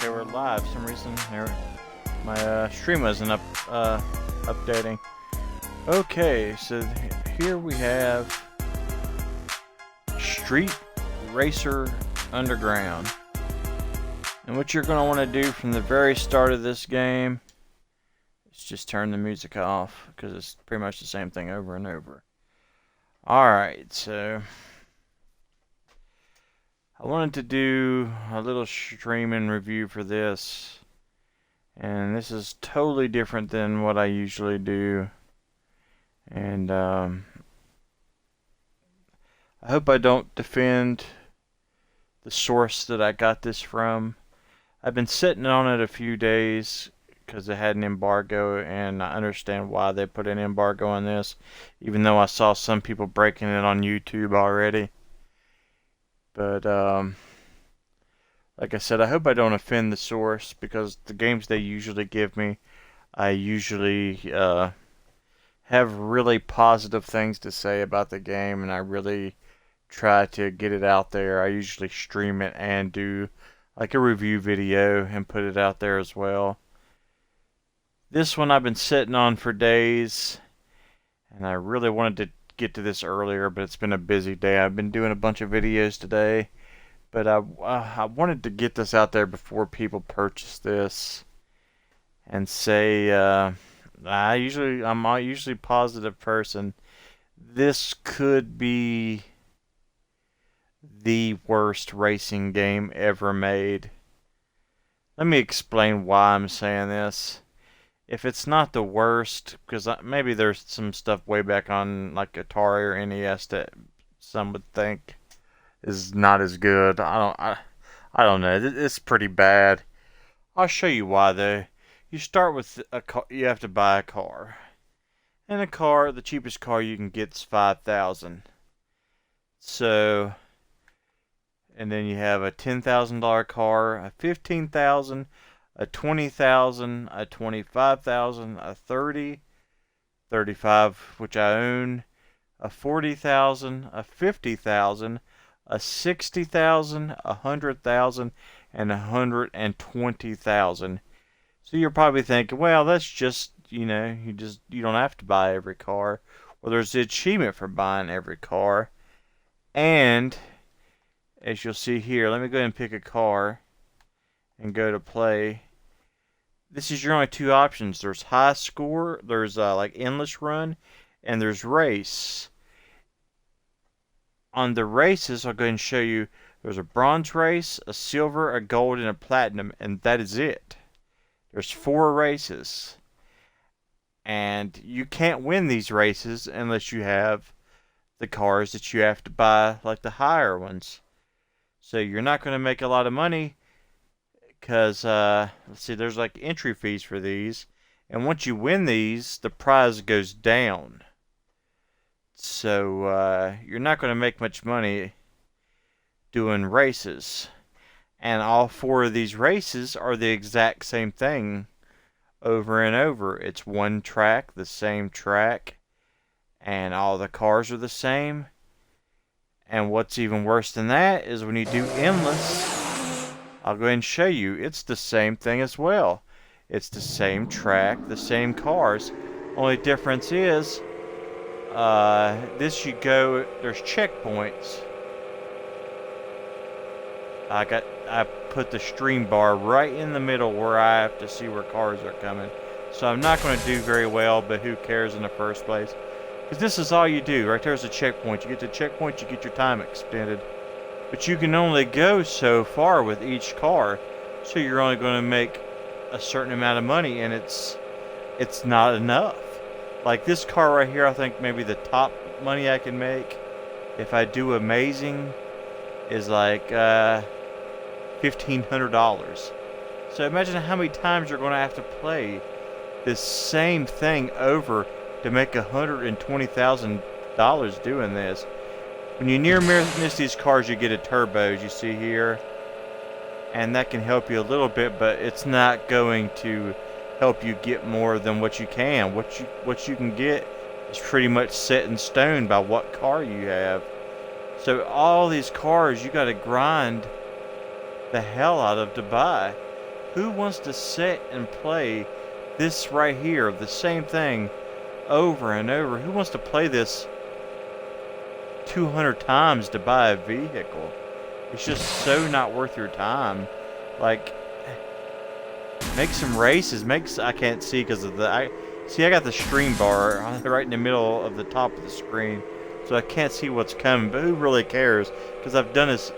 they were live. For some reason, my stream wasn't updating. Okay, so here we have Street Racer Underground. And what you're going to want to do from the very start of this game is just turn the music off, because it's pretty much the same thing over and over. Alright, so I wanted to do a little streaming review for this, and this is totally different than what I usually do, and I hope I don't defend the source that I got this from. I've been sitting on it a few days because it had an embargo, and I understand why they put an embargo on this, even though I saw some people breaking it on YouTube already. But like I said, I hope I don't offend the source, because the games they usually give me, I usually have really positive things to say about the game, and I really try to get it out there. I usually stream it and do like a review video and put it out there as well. This one I've been sitting on for days, and I really wanted to get to this earlier, but it's been a busy day. I've been doing a bunch of videos today, but I wanted to get this out there before people purchase this and say I'm a usually positive person. This could be the worst racing game ever made. Let me explain why I'm saying this. If it's not the worst, because maybe there's some stuff way back on like Atari or NES that some would think is not as good. I don't know. It's pretty bad. I'll show you why though. You start with a car. You have to buy a car, and a car, the cheapest car you can get is $5,000. So, and then you have a $10,000 car, a $15,000. A 20,000, a 25,000, a 30, 35, which I own, a 40,000, a 50,000, a 60,000, a 100,000, and 120,000. So you're probably thinking, well, that's just, you don't have to buy every car. Well, there's the achievement for buying every car. And as you'll see here, let me go ahead and pick a car and go to play. This is your only two options. There's high score, there's like endless run, and there's race. On the races, I'll go ahead and show you. There's a bronze race, a silver, a gold, and a platinum, and that is it. There's 4 races. And you can't win these races unless you have the cars that you have to buy, like the higher ones. So you're not going to make a lot of money, because let's see, there's like entry fees for these, and once you win these, the prize goes down. So you're not going to make much money doing races. And all 4 of these races are the exact same thing over and over. It's one track, the same track, and all the cars are the same. And what's even worse than that is when you do endless, I'll go ahead and show you. It's the same thing as well. It's the same track, the same cars. Only difference is, this you go, there's checkpoints. I put the stream bar right in the middle where I have to see where cars are coming. So I'm not going to do very well, but who cares in the first place? Because this is all you do. Right there's a checkpoint. You get the checkpoint, you get your time extended. But you can only go so far with each car, so you're only going to make a certain amount of money, and it's not enough. Like this car right here, I think maybe the top money I can make if I do amazing is like $1,500. So imagine how many times you're going to have to play this same thing over to make $120,000 doing this. When you near miss these cars, you get a turbo, as you see here, and that can help you a little bit, but it's not going to help you get more than what you can. What you can get is pretty much set in stone by what car you have. So all these cars you got to grind the hell out of to buy. Who wants to sit and play this right here, the same thing, over and over? Who wants to play this 200 times to buy a vehicle? It's just so not worth your time. Like, make some races. I can't see because of I got the stream bar right in the middle of the top of the screen, so I can't see what's coming. But who really cares? Because I've done this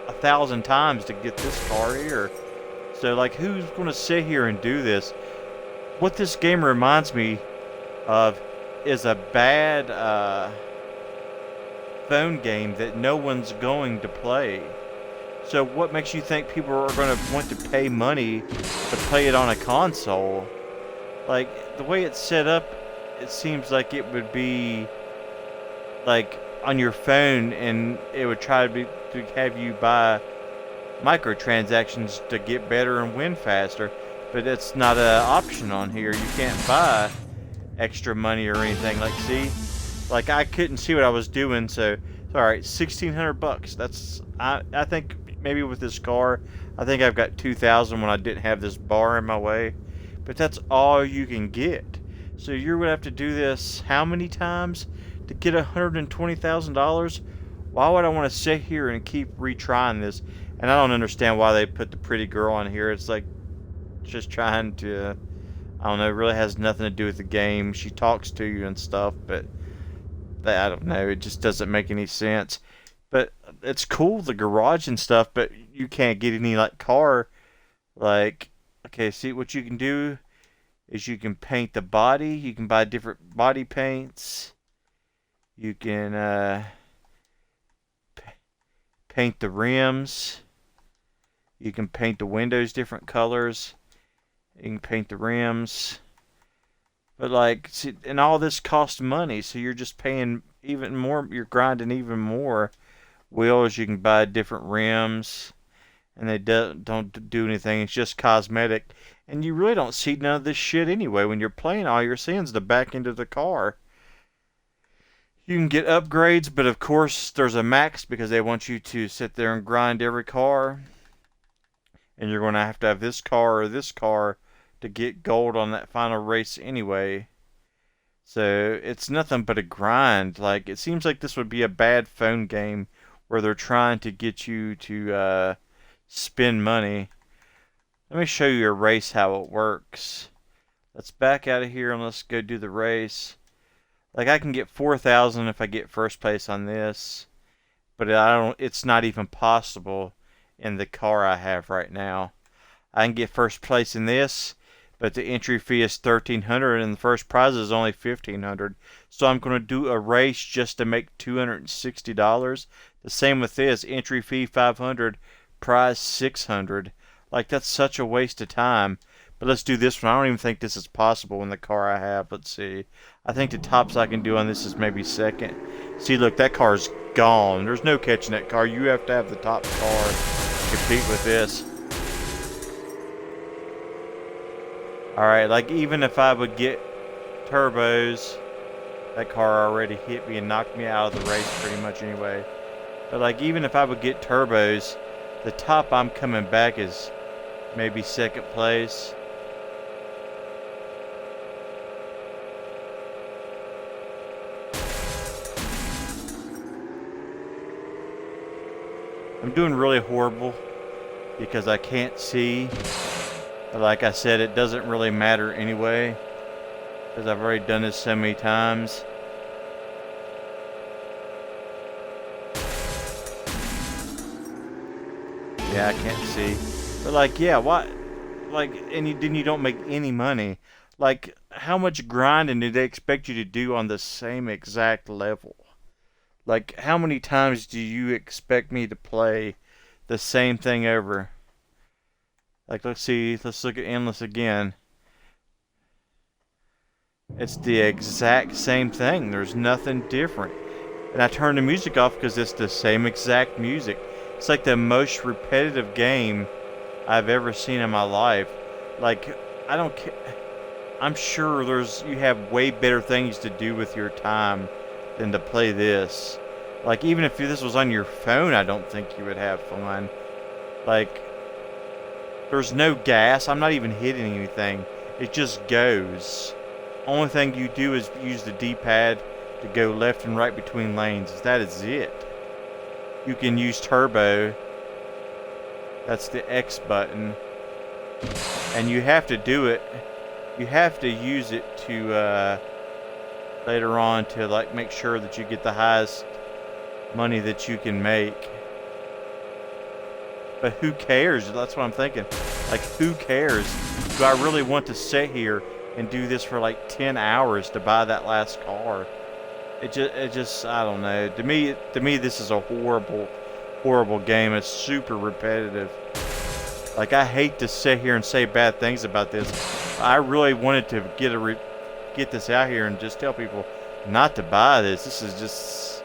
1,000 times to get this car here. So like, who's gonna sit here and do this? What this game reminds me of is a bad phone game that no one's going to play. So what makes you think people are going to want to pay money to play it on a console? Like, the way it's set up, it seems like it would be like on your phone, and it would try to have you buy microtransactions to get better and win faster. But it's not an option on here. You can't buy extra money or anything. Like, see? Like, I couldn't see what I was doing, so alright, $1,600. That's I think maybe with this car, I think I've got 2,000 when I didn't have this bar in my way. But that's all you can get. So you're gonna have to do this how many times to get $120,000? Why would I want to sit here and keep retrying this? And I don't understand why they put the pretty girl on here. It's like just trying to, I don't know, it really has nothing to do with the game. She talks to you and stuff, but I don't know, it just doesn't make any sense. But it's cool, the garage and stuff, but you can't get any like car. Like, okay, see what you can do is you can paint the body. You can buy different body paints. You can paint the rims. You can paint the windows different colors. You can paint the rims. But like, see, and all this costs money, so you're just paying even more. You're grinding even more. Wheels, you can buy different rims, and they don't do anything. It's just cosmetic, and you really don't see none of this shit anyway. When you're playing, all you're seeing is the back end of the car. You can get upgrades, but of course there's a max because they want you to sit there and grind every car, and you're going to have this car or this car to get gold on that final race anyway. So it's nothing but a grind. Like, it seems like this would be a bad phone game where they're trying to get you to spend money. Let me show you a race how it works. Let's back out of here and let's go do the race. Like, I can get 4,000 if I get first place on this, but it's not even possible in the car I have right now. I can get first place in this, but the entry fee is $1,300 and the first prize is only $1,500. So I'm going to do a race just to make $260. The same with this, entry fee $500, prize $600. Like, that's such a waste of time. But let's do this one. I don't even think this is possible in the car I have. Let's see. I think the tops I can do on this is maybe second. See, look, that car's gone. There's no catching that car. You have to have the top car to compete with this. Alright, like, even if I would get turbos, that car already hit me and knocked me out of the race pretty much anyway. But like, even if I would get turbos, the top I'm coming back is maybe second place. I'm doing really horrible because I can't see. But like I said, it doesn't really matter anyway, because I've already done this so many times. Yeah, I can't see. But like, yeah, why? Like, then you don't make any money. Like, how much grinding do they expect you to do on the same exact level? Like, how many times do you expect me to play the same thing over? Like, let's see, let's look at Endless again. It's the exact same thing. There's nothing different. And I turned the music off because it's the same exact music. It's like the most repetitive game I've ever seen in my life. Like, I don't care. I'm sure you have way better things to do with your time than to play this. Like, even if this was on your phone, I don't think you would have fun. Like, There's no gas. I'm not even hitting anything. It just goes. Only thing you do is use the D-pad to go left and right between lanes. That is it. You can use turbo. That's the X button. And you have to do it. You have to use it to later on to like make sure that you get the highest money that you can make. But who cares? That's what I'm thinking. Like, who cares? Do I really want to sit here and do this for like 10 hours to buy that last car? It just, I don't know. To me, this is a horrible game. It's super repetitive. Like, I hate to sit here and say bad things about this. I really wanted to get this out here and just tell people not to buy this. This is just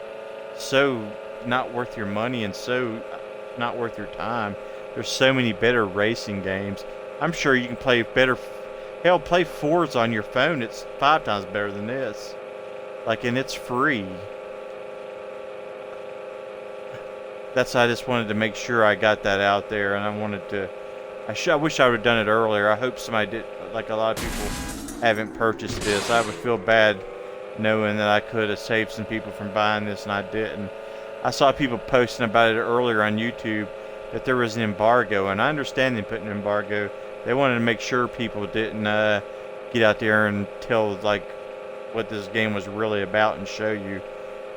so not worth your money and so not worth your time. There's so many better racing games. I'm sure you can play better. Hell, play Forza on your phone. It's 5 times better than this. Like, and it's free. I just wanted to make sure I got that out there, and I wanted to. I wish I would have done it earlier. I hope somebody did. Like, a lot of people haven't purchased this. I would feel bad knowing that I could have saved some people from buying this, and I didn't. I saw people posting about it earlier on YouTube that there was an embargo, and I understand them putting an embargo. They wanted to make sure people didn't get out there and tell like what this game was really about and show you.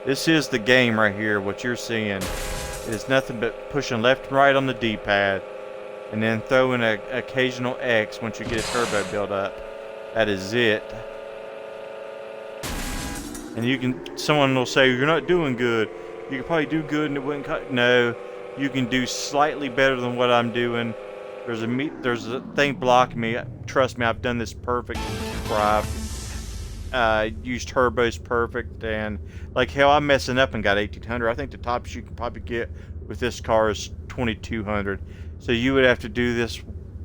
This is the game right here. What you're seeing. It is nothing but pushing left and right on the D-pad, and then throwing an occasional X once you get a turbo build up. That is it. And someone will say, you're not doing good. You could probably do good and it wouldn't cut. No, you can do slightly better than what I'm doing. There's a thing blocking me. Trust me, I've done this perfect. I've used turbos perfect, and like hell, I'm messing up and got 1800. I think the tops you can probably get with this car is 2200. So you would have to do this.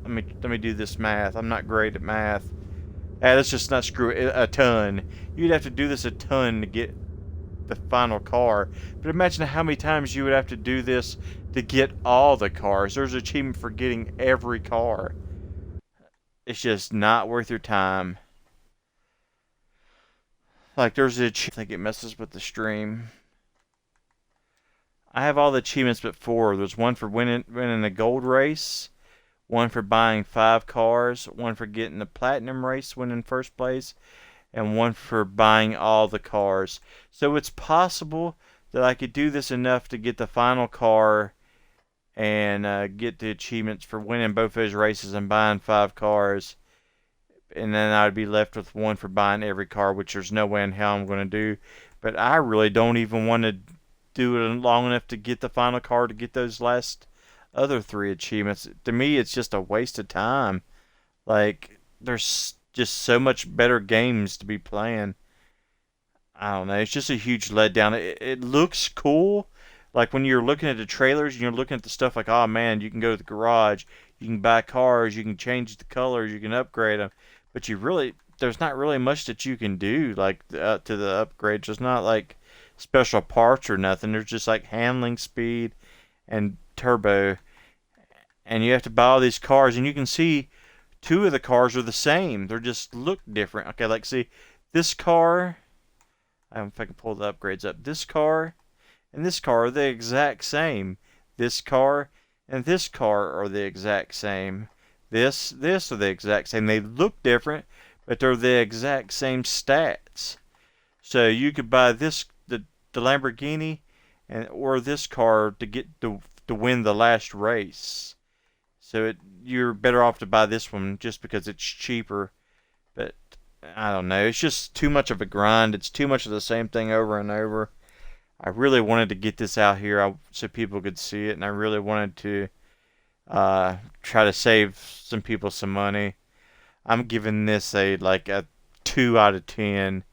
Let me do this math. I'm not great at math. Let's just not screw it. A ton. You'd have to do this a ton to get the final car. But imagine how many times you would have to do this to get all the cars. There's an achievement for getting every car. It's just not worth your time. Like, there's a I think it messes with the stream. I have all the achievements but 4. There's one for winning a gold race, one for buying 5 cars, one for getting the platinum race, winning first place, and one for buying all the cars. So it's possible that I could do this enough to get the final car and get the achievements for winning both those races and buying 5 cars. And then I'd be left with one for buying every car, which there's no way in hell I'm going to do. But I really don't even want to do it long enough to get the final car to get those last other 3 achievements. To me, it's just a waste of time. Like, there's just so much better games to be playing. I don't know. It's just a huge letdown. It looks cool. Like, when you're looking at the trailers and you're looking at the stuff like, oh man, you can go to the garage, you can buy cars, you can change the colors, you can upgrade them. But there's not really much that you can do, like, to the upgrades. There's not, like, special parts or nothing. There's just, like, handling speed and turbo. And you have to buy all these cars, and you can see 2 of the cars are the same. They just look different. Okay, like, see, this car, I don't know if I can pull the upgrades up. This car and this car are the exact same. This car and this car are the exact same. This are the exact same. They look different, but they're the exact same stats. So you could buy the Lamborghini or this car to get to win the last race. So you're better off to buy this one just because it's cheaper. But I don't know. It's just too much of a grind. It's too much of the same thing over and over. I really wanted to get this out here so people could see it, and I really wanted to try to save some people some money. I'm giving this a 2 out of 10.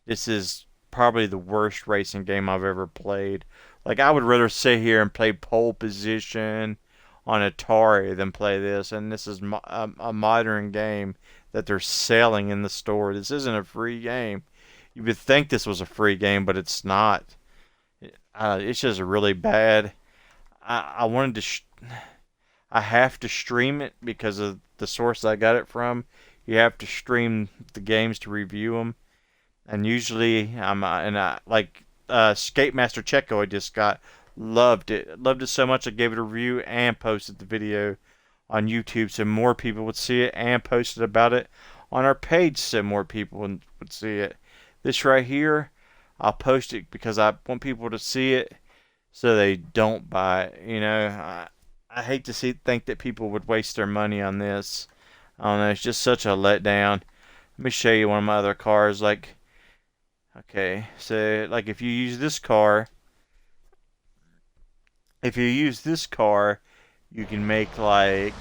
This is probably the worst racing game I've ever played. Like, I would rather sit here and play Pole Position on Atari than play this, and this is a modern game that they're selling in the store. This isn't a free game. You would think this was a free game, but it's not. It's just really bad. I wanted to I have to stream it because of the source I got it from. You have to stream the games to review them, and usually like Skate Master Checo I just got loved it so much I gave it a review and posted the video on YouTube so more people would see it, and posted about it on our page so more people would see it. This right here, I'll post it because I want people to see it so they don't buy it. I hate to think that people would waste their money on this. I don't know, it's just such a letdown. Let me show you one of my other cars. Like, okay, so like if you use this car, you can make like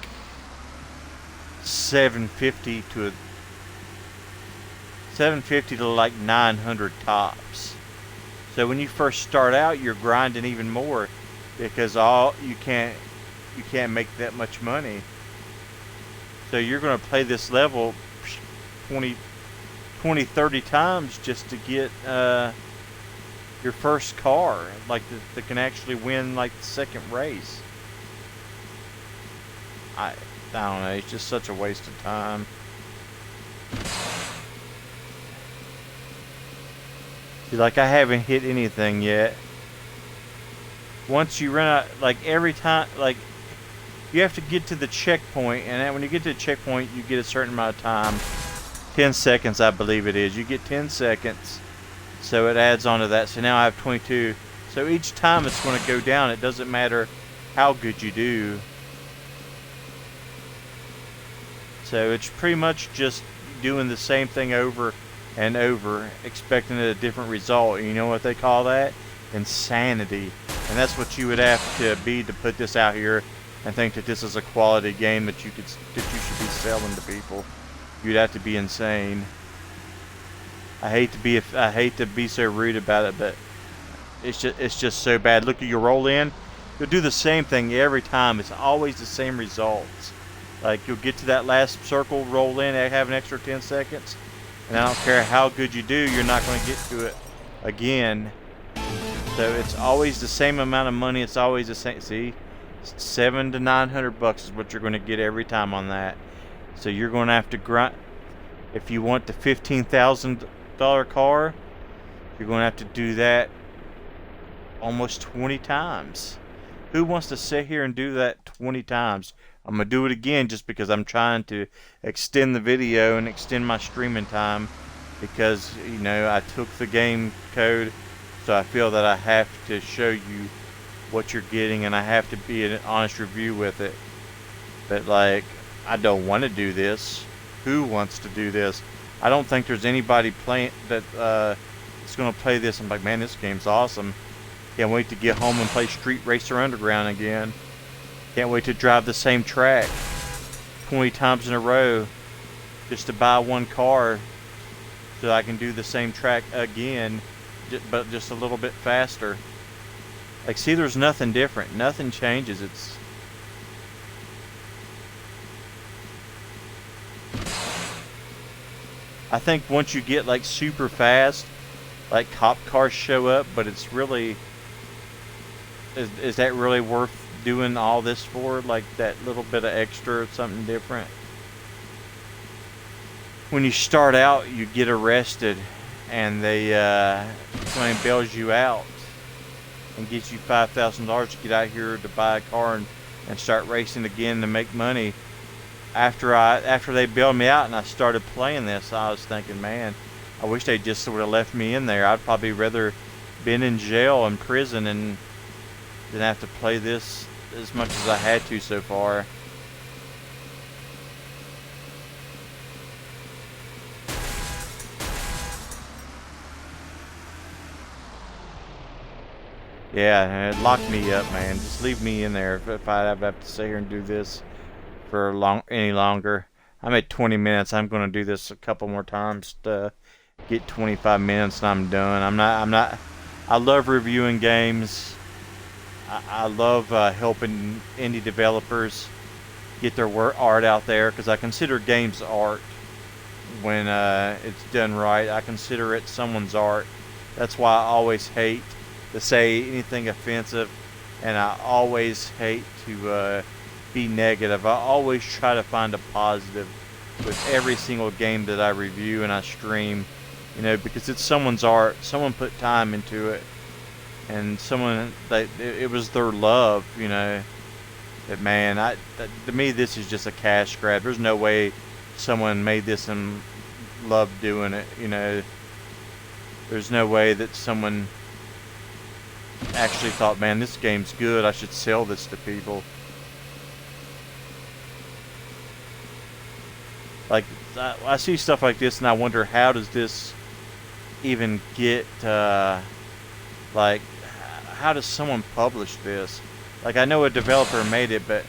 750 to like 900 tops. So when you first start out, you're grinding even more because you can't make that much money. So you're going to play this level 20, 30 times just to get your first car, like that can actually win like the second race. I don't know, it's just such a waste of time. See, like I haven't hit anything yet. Once you run out, like every time, like you have to get to the checkpoint, and then when you get to the checkpoint, you get a certain amount of time. 10 seconds, I believe it is. You get 10 seconds, so it adds on to that. So now I have 22. So each time it's going to go down. It doesn't matter how good you do. So it's pretty much just doing the same thing over and over, expecting a different result. And you know what they call that? Insanity. And that's what you would have to be to put this out here and think that this is a quality game that you should be selling to people. You'd have to be insane. I hate to be so rude about it, but it's just so bad. Look at your roll in. You'll do the same thing every time. It's always the same results. Like you'll get to that last circle, roll in, and have an extra 10 seconds, and I don't care how good you do, you're not going to get to it again. So it's always the same amount of money. It's always the same. See, $700 to $900 is what you're going to get every time on that. So you're going to have to grind. If you want the $15,000 car, you're going to have to do that almost 20 times. Who wants to sit here and do that 20 times? I'm going to do it again just because I'm trying to extend the video and extend my streaming time, because, I took the game code, so I feel that I have to show you what you're getting, and I have to be an honest review with it. But, like, I don't want to do this. Who wants to do this? I don't think there's anybody playing that is going to play this. I'm like, man, this game's awesome. Can't wait to get home and play Street Racer Underground again. Can't wait to drive the same track 20 times in a row just to buy one car so I can do the same track again, but just a little bit faster. Like, see, there's nothing different. Nothing changes. I think once you get like super fast, like cop cars show up, but it's really, is that really worth doing all this for? Like that little bit of extra, something different. When you start out, you get arrested, and they somebody bails you out and gets you $5,000 to get out here to buy a car and start racing again to make money. After they bailed me out and I started playing this, I was thinking, man, I wish they just would have left me in there. I'd probably rather been in jail and prison and than have to play this as much as I had to so far. Yeah, it locked me up, man. Just leave me in there if I have to sit here and do this for any longer. I'm at 20 minutes. I'm going to do this a couple more times to get 25 minutes and I'm done. I'm not. I love reviewing games. I love helping indie developers get their art out there, because I consider games art when it's done right. I consider it someone's art. That's why I always hate to say anything offensive, and I always hate to be negative. I always try to find a positive with every single game that I review and I stream, you know, because it's someone's art. Someone put time into it, and someone it was their love, you know. That man, to me this is just a cash grab. There's no way someone made this and loved doing it, you know. There's no way that someone actually thought, man, this game's good, I should sell this to people. Like, I see stuff like this and I wonder, how does this even get, like, how does someone publish this? Like, I know a developer made it, but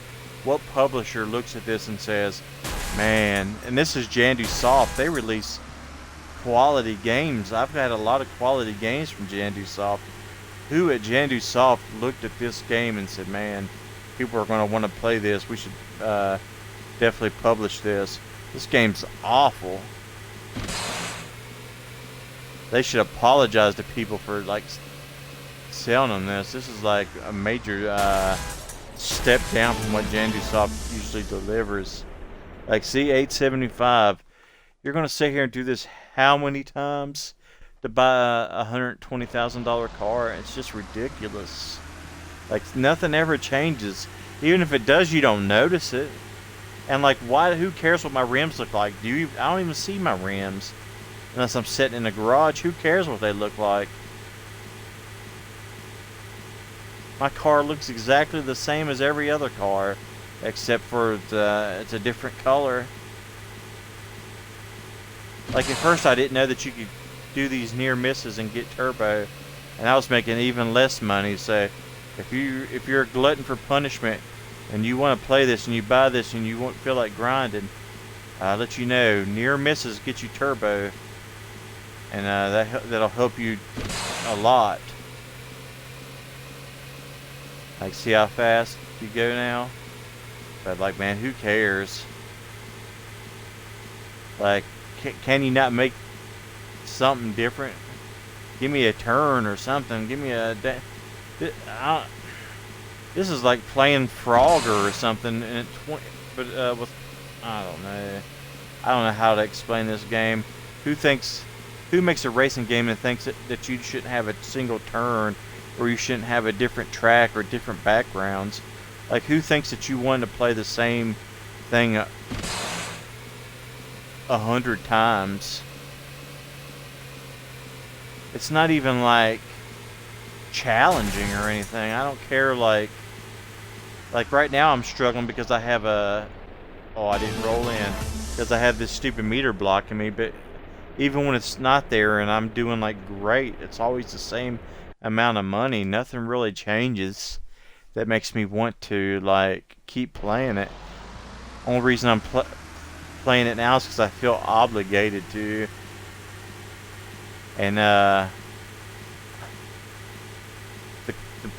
what publisher looks at this and says, man, and this is Jandu Soft, they release quality games. I've had a lot of quality games from Jandu Soft. Who at Jandu Soft looked at this game and said, man, people are going to want to play this, we should definitely publish this. This game's awful. They should apologize to people for, like, selling them this. This is like a major step down from what Jandu Soft usually delivers. Like, see, $875. You're going to sit here and do this how many times to buy a $120,000 car? It's just ridiculous. Like, nothing ever changes. Even if it does, you don't notice it. And like, why? Who cares what my rims look like? I don't even see my rims unless I'm sitting in a garage. Who cares what they look like? My car looks exactly the same as every other car, except for it's a different color. Like, at first I didn't know that you could do these near misses and get turbo, and I was making even less money. So if you're a glutton for punishment and you want to play this and you buy this and you won't feel like grinding, I'll let you know, near misses get you turbo, and that'll help you a lot. Like, see how fast you go now? But like, man, who cares? Like, can you not make something different? Give me a turn or something. Give me a... This is like playing Frogger or something, and with I don't know. I don't know how to explain this game. Who makes a racing game and thinks that you shouldn't have a single turn, or you shouldn't have a different track or different backgrounds? Like, who thinks that you want to play the same thing 100 times? It's not even like challenging or anything. I don't care. Like right now I'm struggling because I have I didn't roll in because I have this stupid meter blocking me. But even when it's not there and I'm doing like great, it's always the same amount of money. Nothing really changes that makes me want to like keep playing it. Only reason I'm playing it now is because I feel obligated to. And the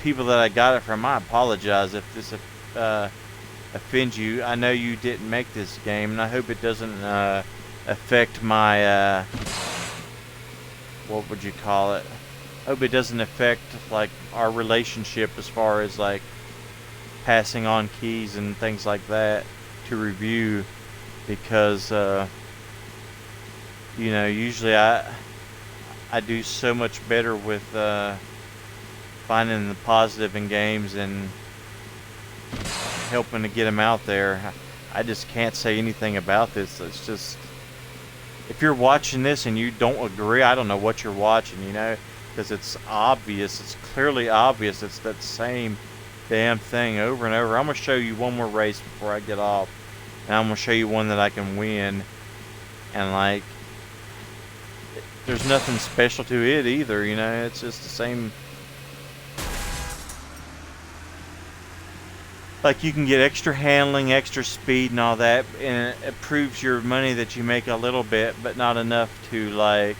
people that I got it from, I apologize if this offends you. I know you didn't make this game, and I hope it doesn't affect my what would you call it? I hope it doesn't affect like our relationship as far as like passing on keys and things like that to review, because you know, usually I do so much better with finding the positive in games and helping to get them out there. I just can't say anything about this. It's just, if you're watching this and you don't agree, I don't know what you're watching, you know, because it's obvious. It's clearly obvious. It's that same damn thing over and over. I'm going to show you one more race before I get off, and I'm going to show you one that I can win. And like, there's nothing special to it either, you know. It's just the same. Like, you can get extra handling, extra speed and all that, and it proves your money that you make a little bit, but not enough to like,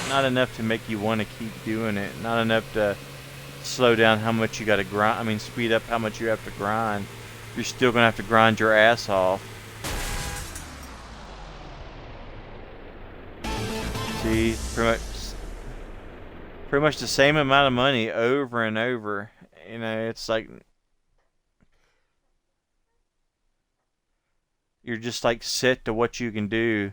not enough to make you want to keep doing it. Not enough to slow down how much you got to grind. I mean, speed up how much you have to grind. You're still gonna have to grind your ass off. See, pretty much the same amount of money over and over, You know, it's like you're just like set to what you can do.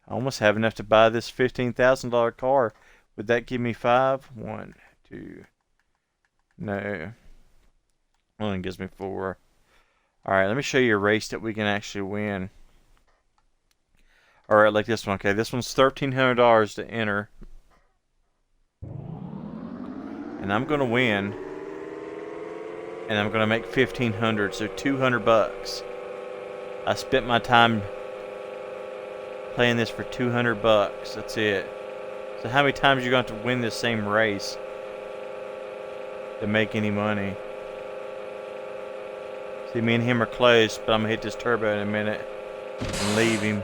I almost have enough to buy this $15,000 car. Would that give me five? One, two. No. Only gives me four. Alright, let me show you a race that we can actually win. Alright, like this one. Okay, this one's $1,300 to enter. And I'm gonna win. And I'm gonna make 1,500, so 200 bucks. I spent my time playing this for 200 bucks. That's it. So how many times are you going to have to win this same race to make any money? See, me and him are close, but I'm going to hit this turbo in a minute and leave him.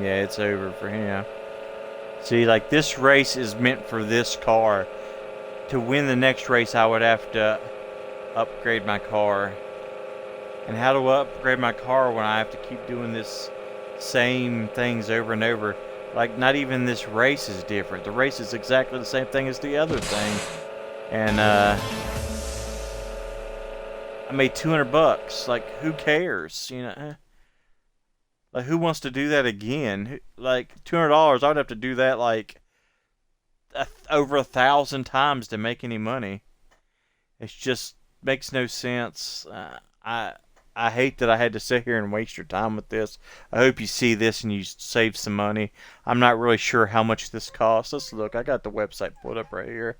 Yeah, it's over for him. See, like, this race is meant for this car. To win the next race, I would have to upgrade my car. And how do I upgrade my car when I have to keep doing this same things over and over? Like, not even this race is different. The race is exactly the same thing as the other thing. And, I made 200 bucks. Like, who cares? You know? Like, who wants to do that again? Like, $200, I would have to do that, like, over 1,000 times to make any money. It just makes no sense. I hate that I had to sit here and waste your time with this. I hope you see this and you save some money. I'm not really sure how much this costs. Let's look. I got the website pulled up right here.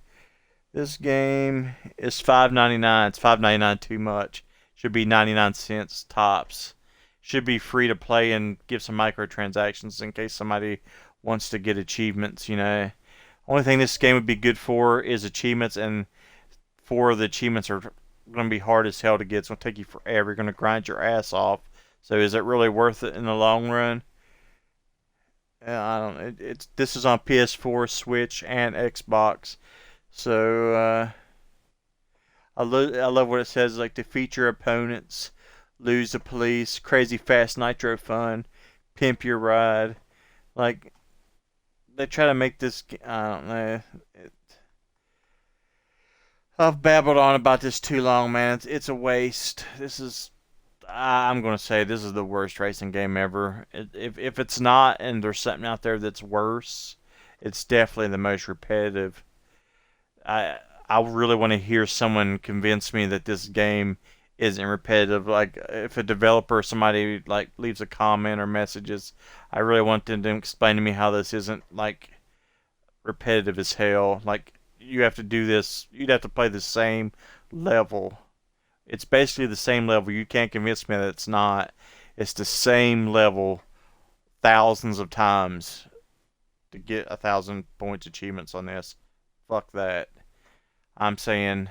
This game is $5.99. It's $5.99 too much. Should be 99 cents tops. Should be free to play and give some microtransactions in case somebody wants to get achievements, you know. Only thing this game would be good for is achievements, and 4 of the achievements are going to be hard as hell to get. It's going to take you forever. You're going to grind your ass off. So is it really worth it in the long run? I don't know. This is on PS4, Switch, and Xbox. So I love what it says. Like, defeat your opponents, lose the police, crazy fast nitro fun, pimp your ride. Like, they try to make this. I don't know. I've babbled on about this too long, man. It's a waste. This is. I'm gonna say this is the worst racing game ever. If it's not, and there's something out there that's worse, it's definitely the most repetitive. I really want to hear someone convince me that this game isn't repetitive. Like, if a developer or somebody like leaves a comment or messages, I really want them to explain to me how this isn't like repetitive as hell. Like, you have to do this. You'd have to play the same level. It's basically the same level. You can't convince me that it's not. It's the same level thousands of times to get 1,000 points achievements on this. Fuck that. I'm saying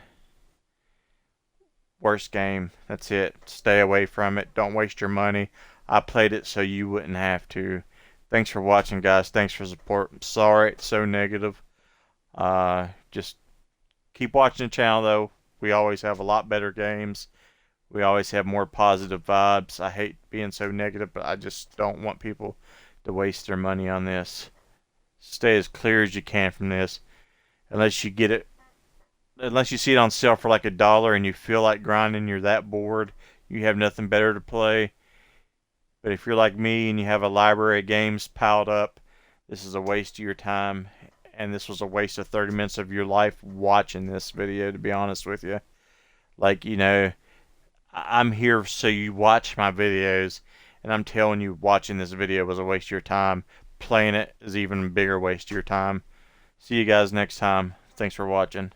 worst game. That's it. Stay away from it. Don't waste your money. I played it so you wouldn't have to. Thanks for watching, guys. Thanks for support. I'm sorry it's so negative. Just keep watching the channel, though. We always have a lot better games. We always have more positive vibes. I hate being so negative, but I just don't want people to waste their money on this. Stay as clear as you can from this. Unless you get it, unless you see it on sale for like $1 and you feel like grinding, you're that bored, you have nothing better to play. But if you're like me and you have a library of games piled up, this is a waste of your time. And this was a waste of 30 minutes of your life watching this video, to be honest with you. Like, you know, I'm here so you watch my videos, and I'm telling you watching this video was a waste of your time. Playing it is even a bigger waste of your time. See you guys next time. Thanks for watching.